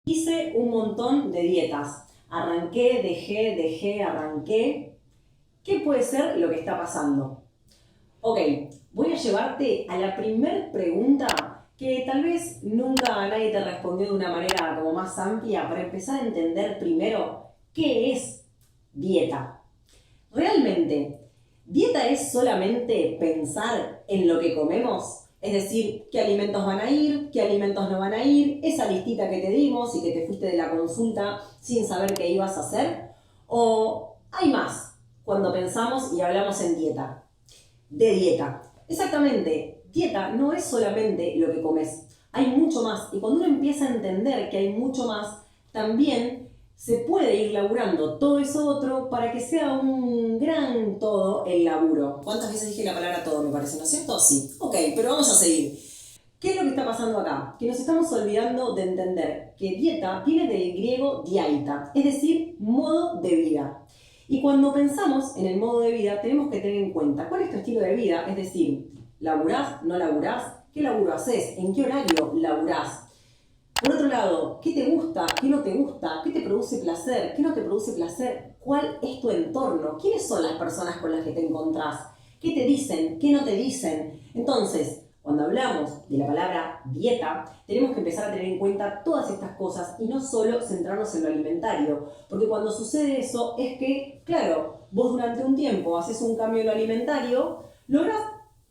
Hice un montón de dietas. Arranqué, dejé, arranqué. ¿Qué puede ser lo que está pasando? Ok, voy a llevarte a la primer pregunta que tal vez nunca nadie te respondió de una manera como más amplia para empezar a entender primero qué es dieta. Realmente, ¿dieta es solamente pensar en lo que comemos? Es decir, qué alimentos van a ir, qué alimentos no van a ir, esa listita que te dimos y que te fuiste de la consulta sin saber qué ibas a hacer. ¿O hay más cuando pensamos y hablamos en dieta? De dieta. Exactamente, dieta no es solamente lo que comes, hay mucho más. Y cuando uno empieza a entender que hay mucho más, también se puede ir laburando todo eso otro para que sea un gran todo el laburo. ¿Cuántas veces dije la palabra todo, me parece, no es cierto? Sí. Ok, pero vamos a seguir. ¿Qué es lo que está pasando acá? Que nos estamos olvidando de entender que dieta viene del griego diaita, es decir, modo de vida. Y cuando pensamos en el modo de vida, tenemos que tener en cuenta cuál es tu estilo de vida, es decir, ¿laburás? ¿No laburás? ¿Qué laburo haces? ¿En qué horario laburás? Por otro lado, ¿qué te gusta? ¿Qué no te gusta? ¿Qué te produce placer? ¿Qué no te produce placer? ¿Cuál es tu entorno? ¿Quiénes son las personas con las que te encontrás? ¿Qué te dicen? ¿Qué no te dicen? Entonces, cuando hablamos de la palabra dieta, tenemos que empezar a tener en cuenta todas estas cosas y no solo centrarnos en lo alimentario. Porque cuando sucede eso es que, claro, vos durante un tiempo haces un cambio en lo alimentario, lográs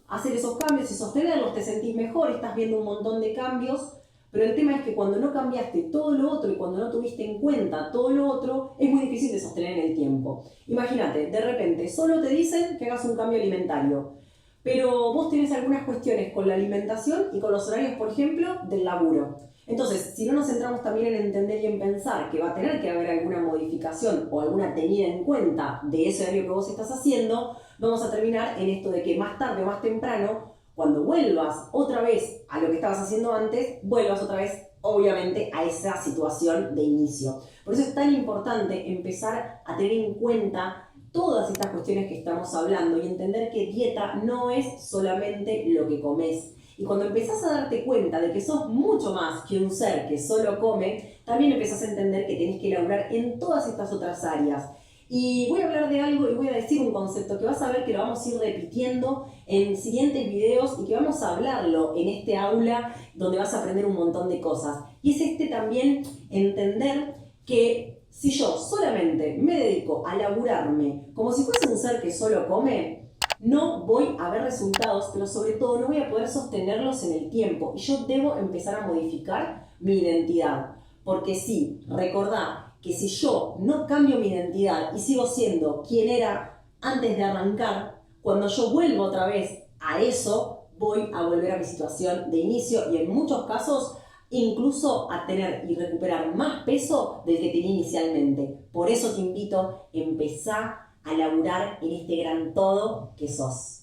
hacer esos cambios y sostenerlos, te sentís mejor, estás viendo un montón de cambios, pero el tema es que cuando no cambiaste todo lo otro y cuando no tuviste en cuenta todo lo otro, es muy difícil de sostener en el tiempo. Imagínate, de repente solo te dicen que hagas un cambio alimentario, pero vos tenés algunas cuestiones con la alimentación y con los horarios, por ejemplo, del laburo. Entonces, si no nos centramos también en entender y en pensar que va a tener que haber alguna modificación o alguna tenida en cuenta de ese horario que vos estás haciendo, vamos a terminar en esto de que más tarde o más temprano, cuando vuelvas otra vez a lo que estabas haciendo antes, vuelvas otra vez, obviamente, a esa situación de inicio. Por eso es tan importante empezar a tener en cuenta todas estas cuestiones que estamos hablando y entender que dieta no es solamente lo que comes. Y cuando empezás a darte cuenta de que sos mucho más que un ser que solo come, también empezás a entender que tenés que elaborar en todas estas otras áreas. Y voy a hablar de algo y voy a decir un concepto que vas a ver que lo vamos a ir repitiendo en siguientes videos y que vamos a hablarlo en este aula donde vas a aprender un montón de cosas. Y es también entender que si yo solamente me dedico a laburarme como si fuese un ser que solo come, no voy a ver resultados, pero sobre todo no voy a poder sostenerlos en el tiempo. Y yo debo empezar a modificar mi identidad. Porque sí, recordá que si yo no cambio mi identidad y sigo siendo quien era antes de arrancar, cuando yo vuelvo otra vez a eso, voy a volver a mi situación de inicio y en muchos casos incluso a tener y recuperar más peso del que tenía inicialmente. Por eso te invito a empezar a laburar en este gran todo que sos.